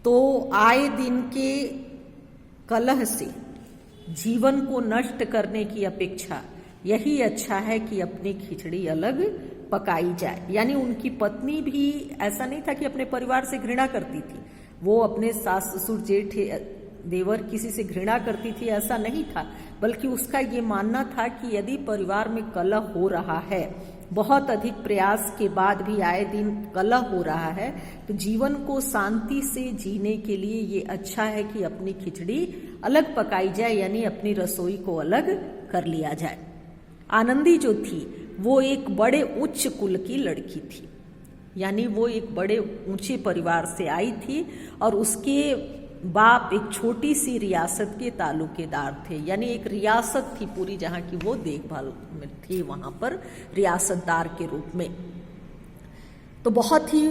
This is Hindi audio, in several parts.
तो आए दिन के कलह से जीवन को नष्ट करने की अपेक्षा यही अच्छा है कि अपनी खिचड़ी अलग पकाई जाए। यानी उनकी पत्नी भी ऐसा नहीं था कि अपने परिवार से घृणा करती थी, वो अपने सास ससुर जेठ देवर किसी से घृणा करती थी, ऐसा नहीं था, बल्कि उसका ये मानना था कि यदि परिवार में कलह हो रहा है, बहुत अधिक प्रयास के बाद भी आए दिन कलह हो रहा है, तो जीवन को शांति से जीने के लिए ये अच्छा है कि अपनी खिचड़ी अलग पकाई जाए, यानी अपनी रसोई को अलग कर लिया जाए। आनंदी जो थी वो एक बड़े उच्च कुल की लड़की थी, यानी वो एक बड़े ऊंचे परिवार से आई थी और उसके बाप एक छोटी सी रियासत के तालुकेदार थे, यानी एक रियासत थी पूरी जहाँ की वो देखभाल में थी, वहाँ पर रियासतदार के रूप में। तो बहुत ही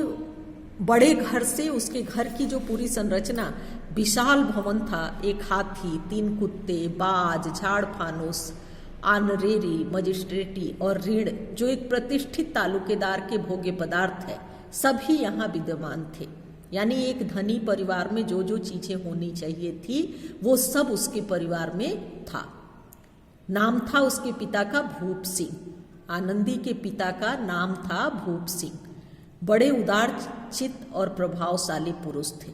बड़े घर से उसके घर की जो पूरी संरचना, विशाल भवन था, एक हाथी, 3 कुत्ते, बाज, झाड़ फानूस, आनरेरी, मजिस्ट्रेटी और ऋण, जो एक प्रतिष्ठित तालुकेदार के भोग्य पदार्थ है, सभी यहाँ विद्यमान थे। यानी एक धनी परिवार में जो जो चीजें होनी चाहिए थी वो सब उसके परिवार में था। नाम था उसके पिता का भूप सिंह, आनंदी के पिता का नाम था भूप सिंह। बड़े उदार चित्त और प्रभावशाली पुरुष थे,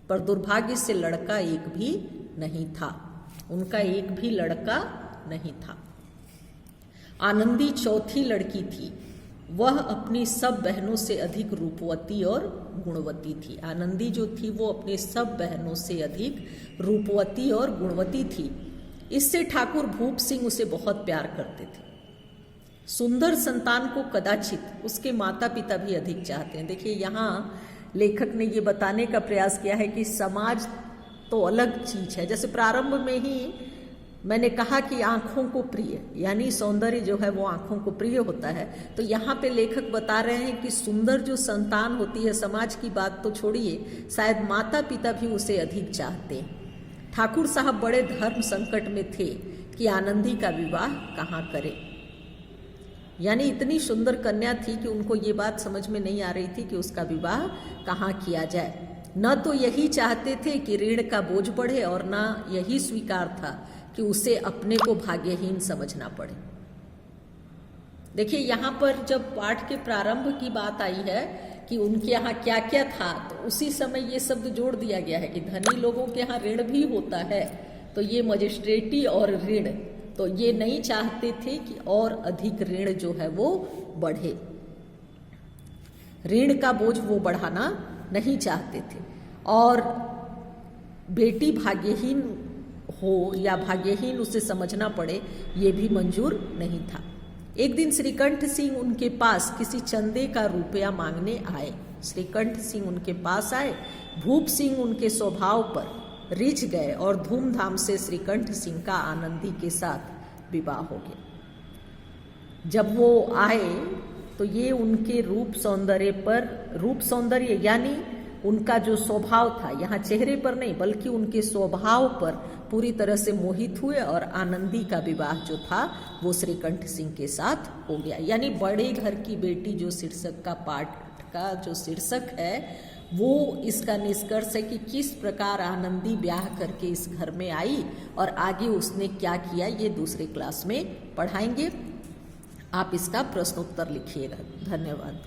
पर दुर्भाग्य से लड़का एक भी नहीं था, उनका एक भी लड़का नहीं था। आनंदी चौथी लड़की थी, वह अपनी सब बहनों से अधिक रूपवती और गुणवती थी। आनंदी जो थी वो अपने सब बहनों से अधिक रूपवती और गुणवती थी, इससे ठाकुर भूप सिंह उसे बहुत प्यार करते थे। सुंदर संतान को कदाचित उसके माता पिता भी अधिक चाहते हैं। देखिए, यहाँ लेखक ने ये बताने का प्रयास किया है कि समाज तो अलग चीज है। जैसे प्रारंभ में ही मैंने कहा कि आंखों को प्रिय, यानी सौंदर्य जो है वो आंखों को प्रिय होता है, तो यहाँ पे लेखक बता रहे हैं कि सुंदर जो संतान होती है, समाज की बात तो छोड़िए, शायद माता पिता भी उसे अधिक चाहते हैं। ठाकुर साहब बड़े धर्म संकट में थे कि आनंदी का विवाह कहाँ करें। यानी इतनी सुंदर कन्या थी कि उनको ये बात समझ में नहीं आ रही थी कि उसका विवाह कहाँ किया जाए। न तो यही चाहते थे कि ऋण का बोझ बढ़े और न यही स्वीकार था कि उसे अपने को भाग्यहीन समझना पड़े। देखिए, यहाँ पर जब पाठ के प्रारंभ की बात आई है कि उनके यहाँ क्या क्या था, तो उसी समय ये शब्द जोड़ दिया गया है कि धनी लोगों के यहाँ ऋण भी होता है, तो ये मजिस्ट्रेटी और ऋण, तो ये नहीं चाहते थे कि और अधिक ऋण जो है वो बढ़े, ऋण का बोझ वो बढ़ाना नहीं चाहते थे। और बेटी भाग्यहीन हो या भाग्यहीन उसे समझना पड़े, ये भी मंजूर नहीं था। एक दिन श्रीकंठ सिंह उनके पास किसी चंदे का रुपया मांगने आए। श्रीकंठ सिंह उनके पास आए, भूप सिंह उनके स्वभाव पर रिझ गए और धूमधाम से श्रीकंठ सिंह का आनंदी के साथ विवाह हो गया। जब वो आए तो ये उनके रूप सौंदर्य यानी उनका जो स्वभाव था, यहाँ चेहरे पर नहीं बल्कि उनके स्वभाव पर पूरी तरह से मोहित हुए और आनंदी का विवाह जो था वो श्रीकंठ सिंह के साथ हो गया। यानी बड़े घर की बेटी जो शीर्षक का पाठ का जो शीर्षक है वो इसका निष्कर्ष है कि किस प्रकार आनंदी ब्याह करके इस घर में आई और आगे उसने क्या किया, ये दूसरे क्लास में पढ़ाएंगे। आप इसका प्रश्नोत्तर लिखिएगा। धन्यवाद।